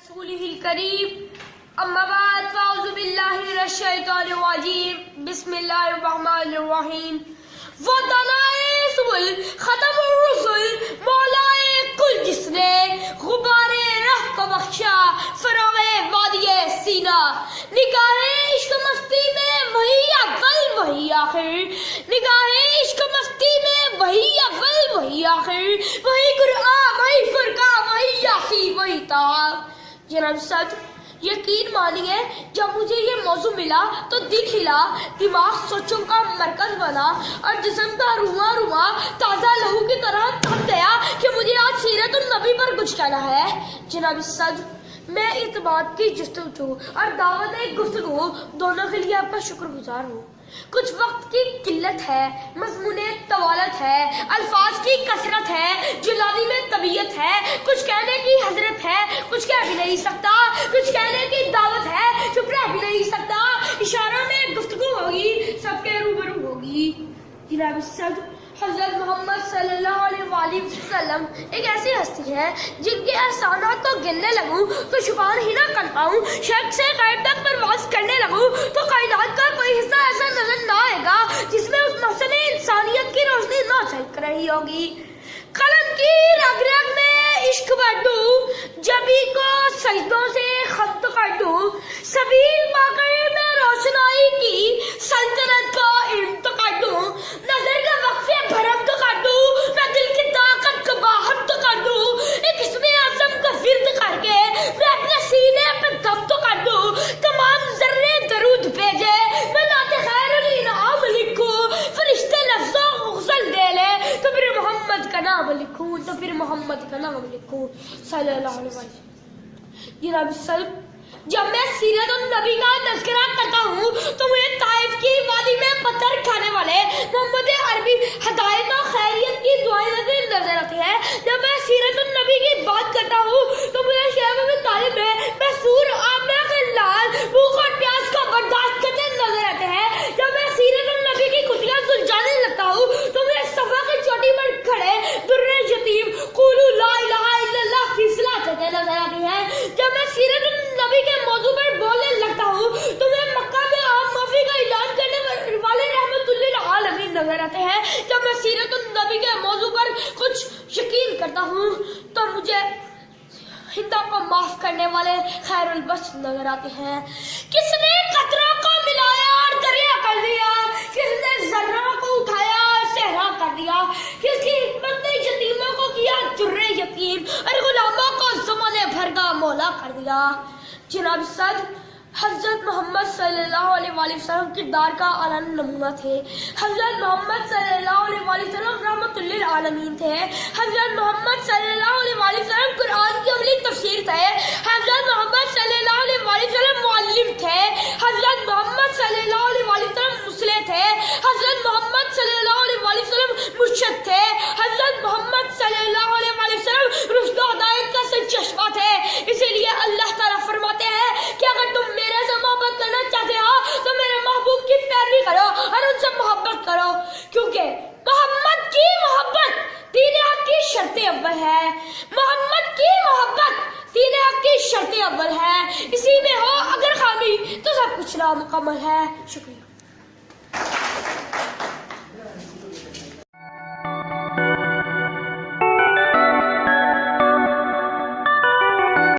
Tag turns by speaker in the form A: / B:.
A: रसूलिहिल करीम अम्मा बाद फ़अऊज़ु बिल्लाहि मिनश शैतानिर रजीम बिस्मिल्लाहिर रहमानिर रहीम वतनाए सुबुल खतमुर रुसुल मौलाए कुल जिसने गुबारे रह को बख्शा फरोगे वादिये सीना निगाहे इश्क मस्ती में वही अव्वल वही आखिर निगाहे इश्क मस्ती में वही अव्वल वही आखिर वही कुरान वही फुरकान वही यासीन वही ताहा। जनाब सद यकीन मानिए जब मुझे ये मौजू मिला तो दिल हिला, दिमाग सोचों का मरकज बना और जिस्म का रुआ रुआ ताज़ा लहू की तरह थम गया कि मुझे आज सीरतुन नबी पर कुछ कहना है। जनाब सद मैं इस बात की जस्तजू और दावत गुफ्तगू दोनों के लिए आपका शुक्रगुजार हूँ। कुछ वक्त की किल्लत है, मज़मूने तवालत है, अल्फाज की कसरत है, जुलानी में तबीयत है, कुछ कहने की हजरत है, कुछ कह भी नहीं सकता, कुछ कहने की दावत है, चुप रह भी नहीं सकता, इशारों में गुफ्तगू होगी, सबके रूबरू होगी। जनाब सद हज़रत मोहम्मद सल्लल्लाहु अलैहि वसल्लम एक ऐसी हस्ती है जिनके एहसानात को गिनने लगूं तो शुमार ही ना कर पाऊं, शर्क से गैब तक परवाज़ करने लगूं तो कायनात का कोई हिस्सा ऐसा नजर ना आएगा जिसमें उस मसले इंसानियत की रोशनी ना चमक रही होगी। कलम की रग रग में इश्क भर दूं, जबी को सजदों से खत्म कर दूं, सबील पाकर मैं रोशनाई की सल्तनत को इल्म तो कर दूं, नजर का वक्फे भरम तो कर दूं, मैं दिल की ताकत को बाहर तो कर दूं, एक इसमें आजम को विर्द करके मैं अपने सीने पे दम तो कर दूं, तमाम जर्रे दरूद भेजे मैं नाते खैरुल इनाम लिखूं, फरिश्ते लफ्जों को गुस्ल दे ले तो फिर मोहम्मद का नाम लिखूं, तो फिर मोहम्मद का नाम लिखूं सल्लल्लाहु अलैहि वसल्लम। जनाब सल्लम जब मैं सीरत नबी का तज़किरा करता हूँ तो मुझे ताइफ की वादी में पत्थर खाने वाले मोहम्मद अरबी हदायत और खैरियत की दुआएं नजर आती है। जब मैं सीरत नबी की बात करता हूँ तो मुझे शेख अबू तालिब में मैसूर आमना के लाल भूख और प्यास का बर्दाश्त करते नजर आते हैं। जब मैं सीरत नबी की कुतियां सुलझाने लगता हूँ तो मुझे सफा की चोटी पर खड़े दुर्रे यतीम कुलू ला इलाहा इल्लल्लाह की सलाह करते नजर आती है। जब मैं सीरत नबी के मौजू पर बोलने लगता हूँ तो मैं मक्का में आम माफी का ऐलान करने वाले रहमतुल्लिल आलमीन नजर आते हैं। जब मैं सीरत नबी के मौजू पर कुछ यकीन करता हूँ तो मुझे हिंदा को माफ करने वाले खैरुल बश्र नजर आते हैं। किसने कतरों को मिलाया और दरिया कर दिया, किसने जर्रों को उठाया और सहरा कर दिया, किसकी हिकमत ने यतीमों को किया जुर्रे यकीन और गुलामों को ज़माने भर का मौला कर दिया। जनाब सद हज़रत मोहम्मद सल्लल्लाहु अलैहि वसल्लम किरदार का आलन नमूना थे। हज़रत मोहम्मद सल्लल्लाहु अलैहि वसल्लम रहमतुल्लिल आलमीन थे। हज़रत मोहम्मद सल्लल्लाहु अलैहि वसल्लम कुरान की अमली तफसीर थे। हज़रत मोहम्मद सल्लल्लाहु अलैहि वसल्लम मुअल्लिम थे। हज़रत मोहम्मद सल्लल्लाहु अलैहि वसल्लम मुस्लिह थे। हज़रत मोहम्मद सल्लल्लाहु अलैहि वसल्लम मुर्शिद थे। हज़रत मोहम्मद सल्लल्लाहु अलैहि वसल्लम रुश्द व हिदायत का सरचश्मा थे। इसीलिए अल्लाह ताला फरमाते हैं कि अगर तुम मेरे से मोहब्बत करना चाहते हो तो मेरे महबूब की पैरवी करो और उनसे मोहब्बत करो, क्योंकि मोहम्मद की मोहब्बत दीन हक की शर्त अव्वल है। मोहम्मद की मोहब्बत दीन हक की शर्त अव्वल है। इसी में हो अगर खामी तो सब कुछ नामुकम्मल है। शुक्रिया।